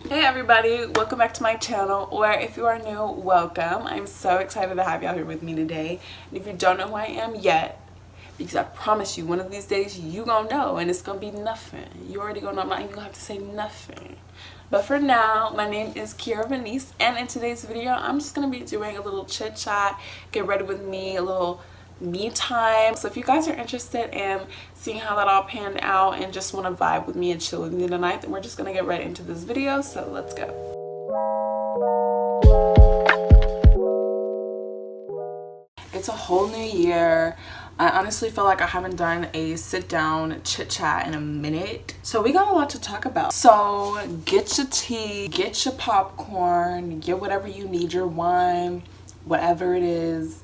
Hey everybody, welcome back to my channel, or if you are new, welcome. I'm so excited to have y'all here with me today. And if you don't know who I am yet, because I promise you one of these days you gonna know, and it's gonna be nothing. You already gonna know. I'm not even gonna have to say nothing. But for now, my name is Kiara Venice, and in today's video I'm just gonna be doing a little chit chat, get ready with me, a little me time. So if you guys are interested in seeing how that all panned out and just want to vibe with me and chill with me tonight, then we're just gonna get right into this video. So let's go. It's a whole new year. I honestly feel like I haven't done a sit down chit chat in a minute, so we got a lot to talk about. So get your tea, get your popcorn, get whatever you need, your wine, whatever it is,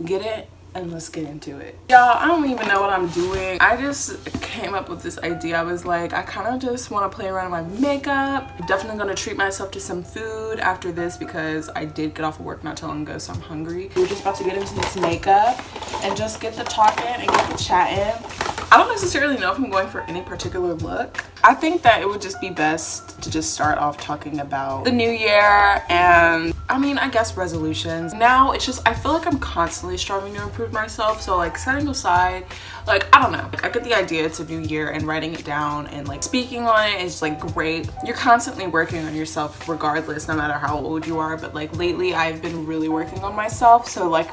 get it and let's get into it. Y'all, I don't even know what I'm doing. I just came up with this idea. I was like, I kind of just want to play around with my makeup. I'm definitely going to treat myself to some food after this because I did get off of work not too long ago, so I'm hungry. We're just about to get into this makeup and just get the talking and get the chatting. I don't necessarily know if I'm going for any particular look. I think that it would just be best to just start off talking about the new year and I guess resolutions. Now it's just, I feel like I'm constantly striving to improve myself. So like setting aside, like, I don't know, I get the idea it's a new year and writing it down and like speaking on it is like great. You're constantly working on yourself regardless, no matter how old you are. But like lately I've been really working on myself. So like,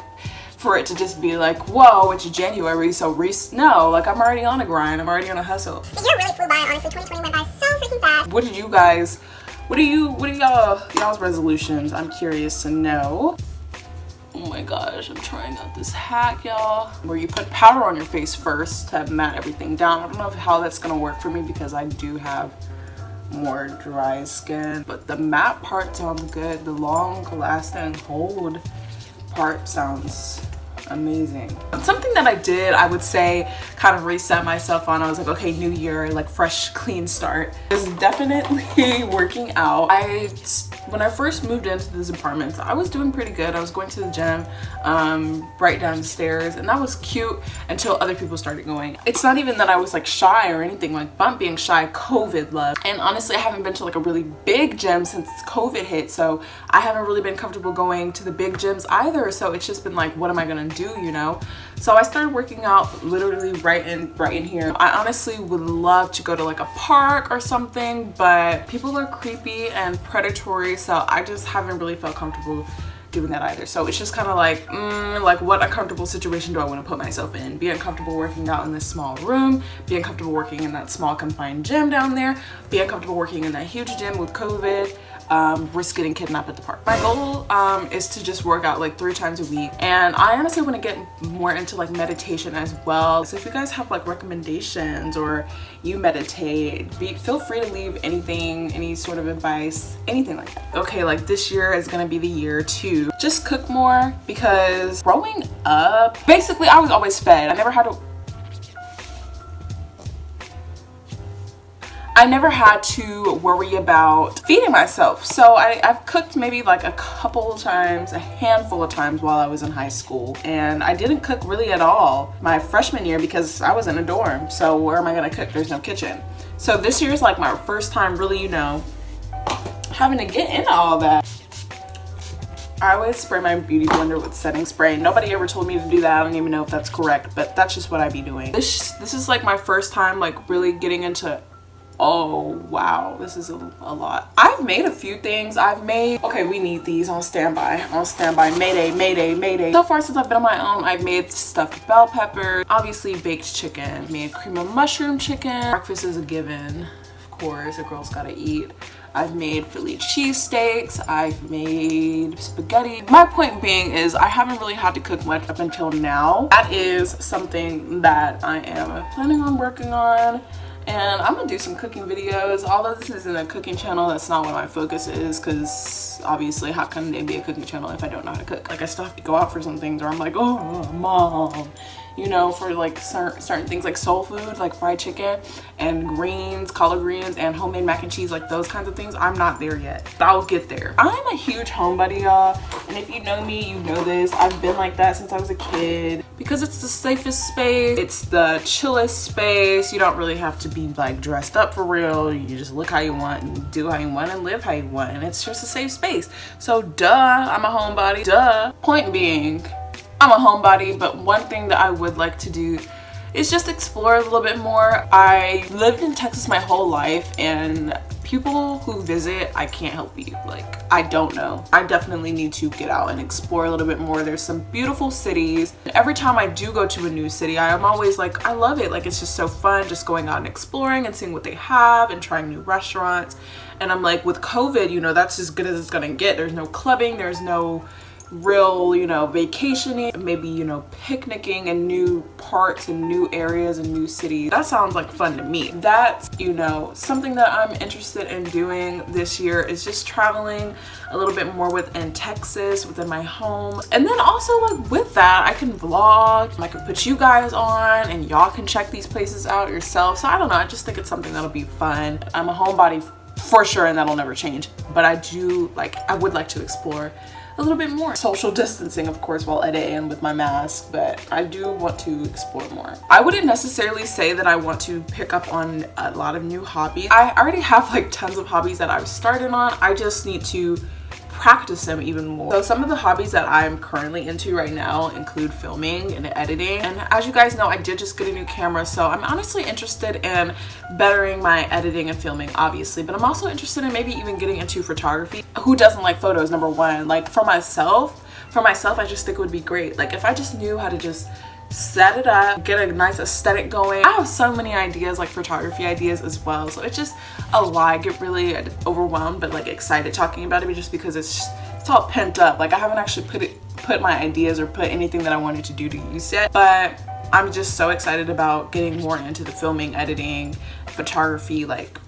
for it to just be like, whoa, it's January, so no, like I'm already on a grind, I'm already on a hustle. The year really flew by, honestly. 2020 went by so freaking fast. What did you guys, what are y'all's resolutions? I'm curious to know. Oh my gosh, I'm trying out this hack, y'all, where you put powder on your face first to matte everything down. I don't know how that's gonna work for me because I do have more dry skin, but the matte part sounds good. The long lasting hold part sounds amazing. Something that I did, I would say, kind of reset myself on. I was like, okay, new year, like fresh, clean start. Is definitely working out. When I first moved into this apartment, I was doing pretty good. I was going to the gym right down the stairs, and that was cute until other people started going. It's not even that I was like shy or anything, like bump being shy, COVID love. And honestly, I haven't been to like a really big gym since COVID hit, so I haven't really been comfortable going to the big gyms either. So it's just been like, what am I gonna do, you know? So I started working out literally right in here. I honestly would love to go to like a park or something, but people are creepy and predatory, so I just haven't really felt comfortable doing that either. So it's just kind of like, like what uncomfortable situation do I want to put myself in? Being comfortable working out in this small room, being comfortable working in that small confined gym down there, being comfortable working in that huge gym with COVID, risk getting kidnapped at the park. My goal is to just work out like 3 times a week, and I honestly want to get more into like meditation as well. So if you guys have like recommendations or you meditate, feel free to leave anything, any sort of advice, anything like that. Okay, like this year is gonna be the year to just cook more, because growing up, basically I was always fed. I never had to worry about feeding myself. So I've cooked maybe like a couple of times, a handful of times while I was in high school. And I didn't cook really at all my freshman year because I was in a dorm. So where am I gonna cook? There's no kitchen. So this year is like my first time really, you know, having to get into all that. I always spray my beauty blender with setting spray. Nobody ever told me to do that. I don't even know if that's correct, but that's just what I be doing. This is like my first time like really getting into, oh wow, this is a lot. I've made a few things. Okay, we need these on standby, mayday, mayday, mayday. So far since I've been on my own, I've made stuffed bell pepper, obviously baked chicken, made cream of mushroom chicken. Breakfast is a given, of course, a girl's gotta eat. I've made Philly cheesesteaks, I've made spaghetti. My point being is I haven't really had to cook much up until now. That is something that I am planning on working on. And I'm gonna do some cooking videos. Although this isn't a cooking channel, that's not what my focus is, because obviously how can there be a cooking channel if I don't know how to cook? Like I still have to go out for some things, or I'm like, oh mom, you know, for like certain things like soul food, like fried chicken and greens, collard greens, and homemade mac and cheese, like those kinds of things. I'm not there yet, but I'll get there. I'm a huge homebody, y'all, and if you know me, you know this. I've been like that since I was a kid because it's the safest space, it's the chillest space. You don't really have to be like dressed up for real. You just look how you want and do how you want and live how you want, and it's just a safe space. So duh, I'm a homebody. Duh. Point being, I'm a homebody, but one thing that I would like to do is just explore a little bit more. I lived in Texas my whole life, and people who visit, I can't help you. Like, I don't know. I definitely need to get out and explore a little bit more. There's some beautiful cities. Every time I do go to a new city, I'm always like, I love it. Like, it's just so fun just going out and exploring and seeing what they have and trying new restaurants. And I'm like, with COVID, you know, that's as good as it's gonna get. There's no clubbing, there's no real, you know, vacationing, maybe, you know, picnicking in new parts and new areas and new cities. That sounds like fun to me. That's, you know, something that I'm interested in doing this year, is just traveling a little bit more within Texas, within my home. And then also, like, with that, I can vlog, I can put you guys on, and y'all can check these places out yourself. So I don't know, I just think it's something that'll be fun. I'm a homebody for sure, and that'll never change, but I would like to explore a little bit more. Social distancing, of course, while editing with my mask, but I do want to explore more. I wouldn't necessarily say that I want to pick up on a lot of new hobbies. I already have like tons of hobbies that I've started on. I just need to practice them even more. So some of the hobbies that I'm currently into right now include filming and editing. And as you guys know, I did just get a new camera, so I'm honestly interested in bettering my editing and filming, obviously, but I'm also interested in maybe even getting into photography. Who doesn't like photos, number one? Like, for myself, I just think it would be great. Like, if I just knew how to just set it up, get a nice aesthetic going. I have so many ideas, like photography ideas as well, so it's just a lot. I get really overwhelmed but like excited talking about it, just because it's all pent up. Like, I haven't actually put my ideas or put anything that I wanted to do to use yet, but I'm just so excited about getting more into the filming, editing, photography like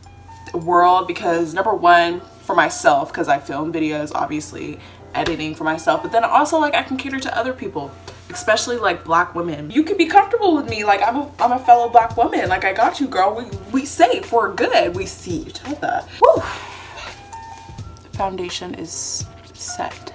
world, because number one, for myself, because I film videos, obviously, editing for myself, but then also like I can cater to other people, especially like Black women. You can be comfortable with me, like I'm a fellow Black woman. Like, I got you, girl. We safe, we're good, we see each other. Woo! The foundation is set.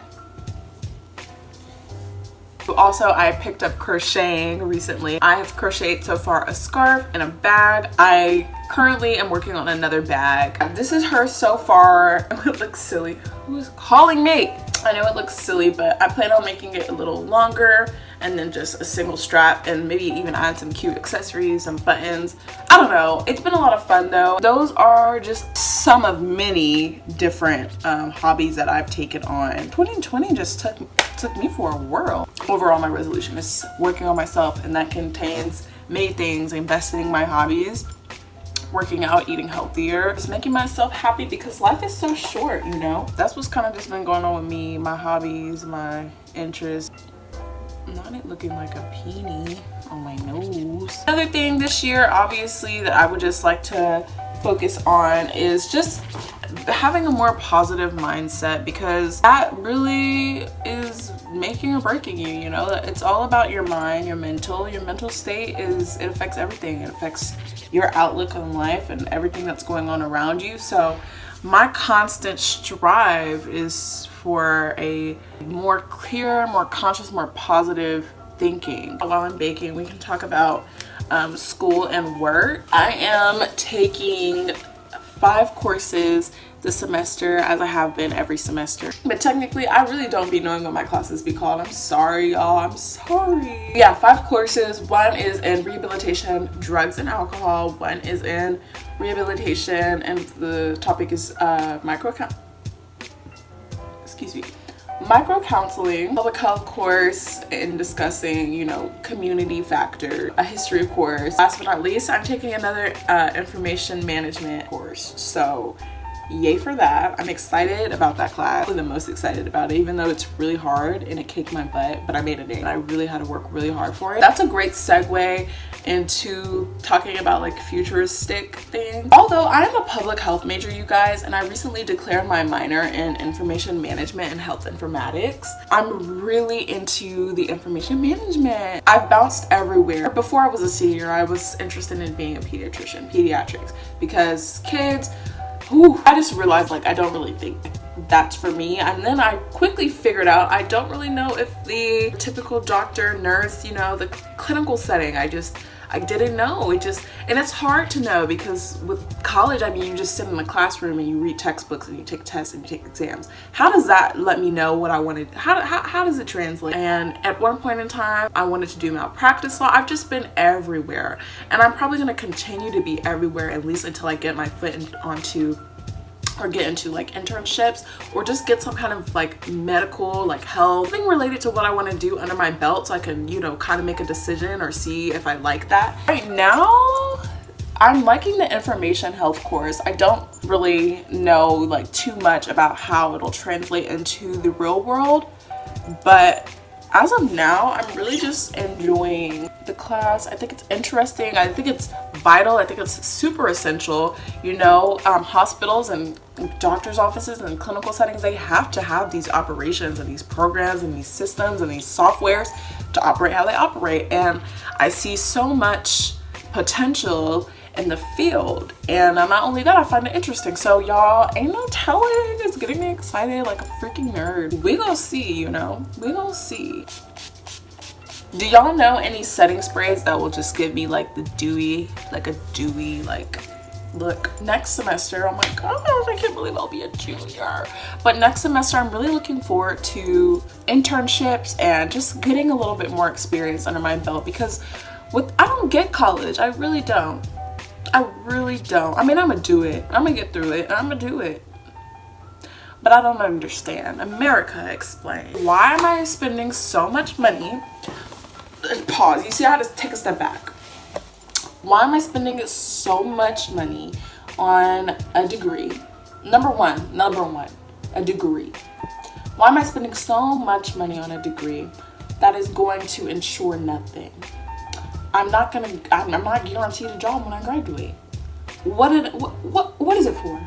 Also, I picked up crocheting recently. I have crocheted so far a scarf and a bag. I currently am working on another bag. This is her so far. It looks silly. Who is calling me? I know it looks silly, but I plan on making it a little longer and then just a single strap, and maybe even add some cute accessories, some buttons. I don't know. It's been a lot of fun though. Those are just some of many different hobbies that I've taken on. 2020 just took me for a whirl. Overall, my resolution is working on myself, and that contains many things: investing in my hobbies, working out, eating healthier, just making myself happy, because life is so short, you know? That's what's kind of just been going on with me, my hobbies, my interests. Not it looking like a peony on my nose. Another thing this year, obviously, that I would just like to focus on is just having a more positive mindset, because that really is making or breaking you, you know? It's all about your mind, your mental state it affects everything. It affects your outlook on life and everything that's going on around you. So my constant strive is for a more clear, more conscious, more positive thinking. While I'm baking, we can talk about school and work. I am taking 5 courses this semester, as I have been every semester, but technically I really don't be knowing what my classes be called. I'm sorry, y'all. I'm sorry. Yeah, 5 courses. One is in rehabilitation, drugs and alcohol. One is in rehabilitation, and the topic is micro-counseling, public health course, and discussing, you know, community factor, a history course. Last but not least, I'm taking another information management course. So yay for that. I'm excited about that class. I'm the most excited about it, even though it's really hard and it kicked my butt, but I made it in. I really had to work really hard for it. That's a great segue into talking about like futuristic things. Although I am a public health major, you guys, and I recently declared my minor in information management and health informatics. I'm really into the information management. I've bounced everywhere. Before I was a senior, I was interested in being a pediatrician, pediatrics, because kids, I just realized like I don't really think that's for me. And then I quickly figured out I don't really know if the typical doctor, nurse, you know, the clinical setting, I didn't know. And it's hard to know because with college, I mean, you just sit in the classroom and you read textbooks and you take tests and you take exams. How does that let me know what I wanted? How does it translate? And at one point in time, I wanted to do malpractice law. I've just been everywhere, and I'm probably going to continue to be everywhere at least until I get my foot onto or get into like internships or just get some kind of like medical, like health thing related to what I want to do under my belt, so I can, you know, kind of make a decision or see if I like that. Right now, I'm liking the information health course. I don't really know like too much about how it'll translate into the real world, but as of now, I'm really just enjoying the class. I think it's interesting. I think it's vital. I think it's super essential. You know, hospitals and doctors' offices and clinical settings, they have to have these operations and these programs and these systems and these softwares to operate how they operate. And I see so much potential in the field, and not only that, I find it interesting. So y'all, ain't no telling, it's getting me excited like a freaking nerd. We gonna see, you know, we gonna see. Do y'all know any setting sprays that will just give me like the dewy, like look? Next semester, oh my gosh, I can't believe I'll be a junior. But next semester, I'm really looking forward to internships and just getting a little bit more experience under my belt, because I don't get college. I really don't. I really don't. I mean, I'm gonna do it. I'm gonna get through it. I'm gonna do it. But I don't understand. America, explain. Why am I spending so much money? Pause. You see, I had to take a step back. Why am I spending so much money on a degree? Number one, a degree. Why am I spending so much money on a degree that is going to ensure nothing? I'm not guaranteed a job when I graduate. What is it for?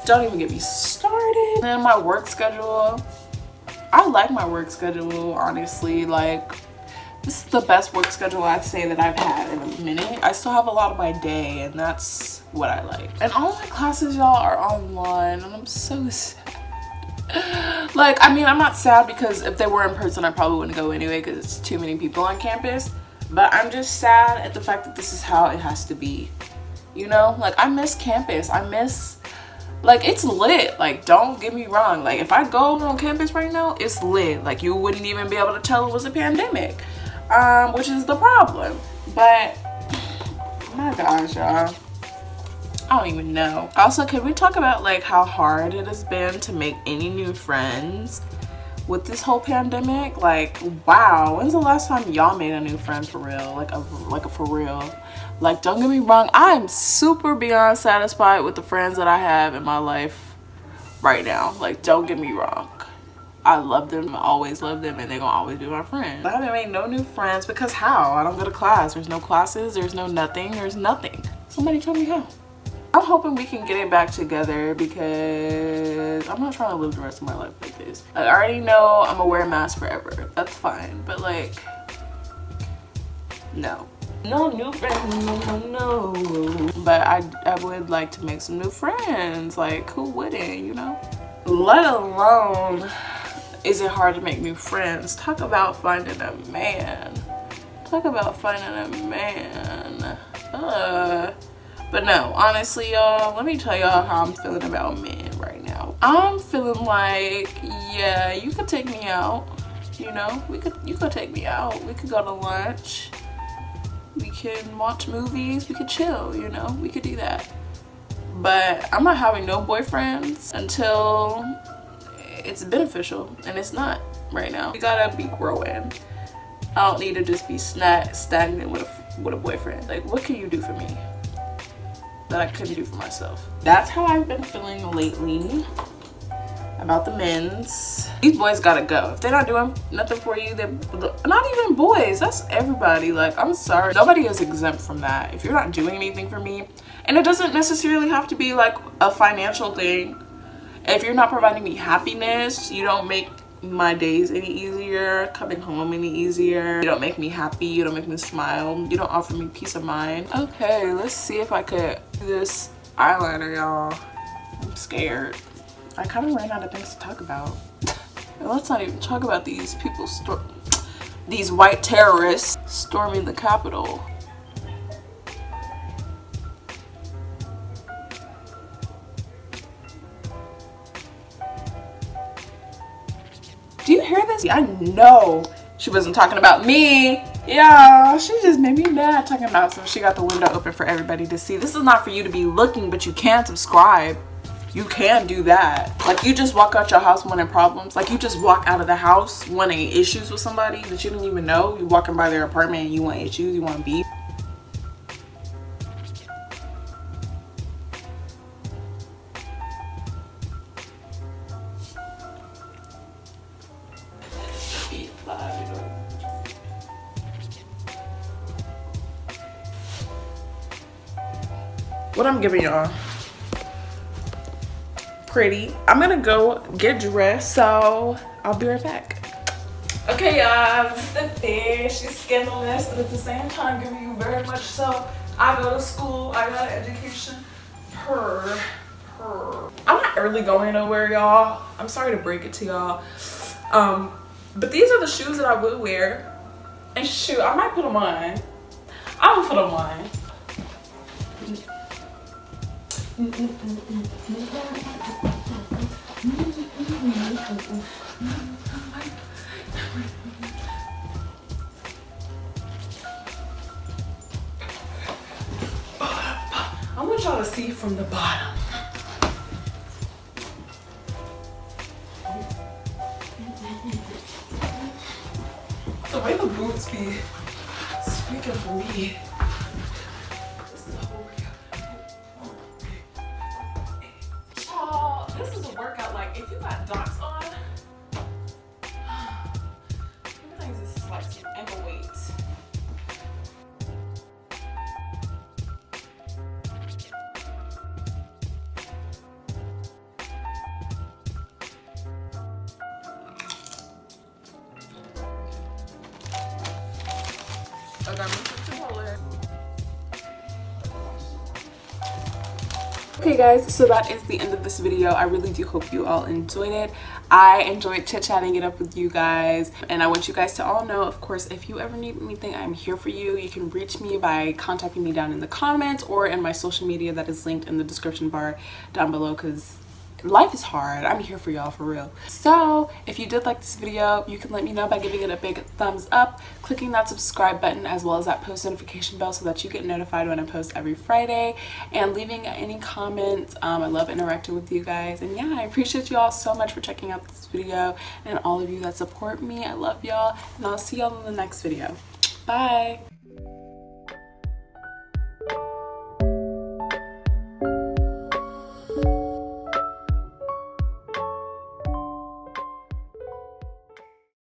Don't even get me started. And my work schedule, I like my work schedule, honestly. Like, this is the best work schedule I'd say that I've had in a minute. I still have a lot of my day, and that's what I like. And all my classes, y'all, are online, and I'm so sad. Like, I mean, I'm not sad because if they were in person, I probably wouldn't go anyway because it's too many people on campus. But I'm just sad at the fact that this is how it has to be. You know, like, I miss campus. Like, it's lit. Like, don't get me wrong. Like, if I go on campus right now, it's lit. Like, you wouldn't even be able to tell it was a pandemic, which is the problem. But, my gosh, y'all. I don't even know. Also, can we talk about like how hard it has been to make any new friends with this whole pandemic? Like, wow, when's the last time y'all made a new friend for real? Like a for real? Like, don't get me wrong, I'm super beyond satisfied with the friends that I have in my life right now. Like, don't get me wrong. I love them, I always love them, and they're gonna always be my friends. I haven't made no new friends because how? I don't go to class. There's no classes, there's no nothing, there's nothing. Somebody tell me how. I'm hoping we can get it back together because I'm not trying to live the rest of my life like this. I already know I'm gonna wear a mask forever. That's fine, but like, no. No new friends, no. But I would like to make some new friends. Like, who wouldn't, you know? Let alone, is it hard to make new friends? Talk about finding a man. Talk about finding a man. But no, honestly, y'all, let me tell y'all how I'm feeling about men right now. I'm feeling like, yeah, you could take me out, you know? You could take me out. We could go to lunch. We can watch movies. We could chill, you know? We could do that. But I'm not having no boyfriends until it's beneficial, and it's not right now. We gotta be growing. I don't need to just be stagnant with a boyfriend. Like, what can you do for me that I couldn't do for myself? That's how I've been feeling lately. about the men's. These boys gotta go. If they're not doing nothing for you, they're not even boys. That's everybody. Like, I'm sorry. Nobody is exempt from that. If you're not doing anything for me, and it doesn't necessarily have to be like a financial thing. If you're not providing me happiness, you don't make my days any easier, coming home any easier. You don't make me happy. You don't make me smile. You don't offer me peace of mind. Okay, let's see if I could do this eyeliner, y'all. I'm scared. I kind of ran out of things to talk about. And let's not even talk about these people, these white terrorists storming the Capitol. Do you hear this? I know she wasn't talking about me. Yeah, she just made me mad talking about, so she got the window open for everybody to see. This is not for you to be looking, but you can subscribe. You can do that. Like, you just walk out your house wanting problems. Like, you just walk out of the house wanting issues with somebody that you didn't even know. You walking by their apartment and you want issues, you want beef. What I'm giving y'all, pretty. I'm gonna go get dressed, so I'll be right back. Okay, y'all, this is the fish. She's scandalous, but at the same time giving you very much so. I go to school, I got an education. I'm not really going nowhere, y'all. I'm sorry to break it to y'all. But these are the shoes that I would wear. And shoot, I might put them on. I'm gonna put them on. I want y'all to see from the bottom. The way the boots be speaking for me. This is a whole workout. Y'all, this is a workout. Like, if you got docs on, everything's just like some ankle weights. Okay guys, so that is the end of this video. I really do hope you all enjoyed it. I enjoyed chit-chatting it up with you guys, and I want you guys to all know, of course, if you ever need anything, I'm here for you. You can reach me by contacting me down in the comments or in my social media that is linked in the description bar down below, because life is hard. I'm here for y'all, for real. So if you did like this video, you can let me know by giving it a big thumbs up, clicking that subscribe button, as well as that post notification bell so that you get notified when I post every Friday, and leaving any comments. I love interacting with you guys, and yeah, I appreciate you all so much for checking out this video, and all of you that support me. I love y'all, and I'll see y'all in the next video. Bye.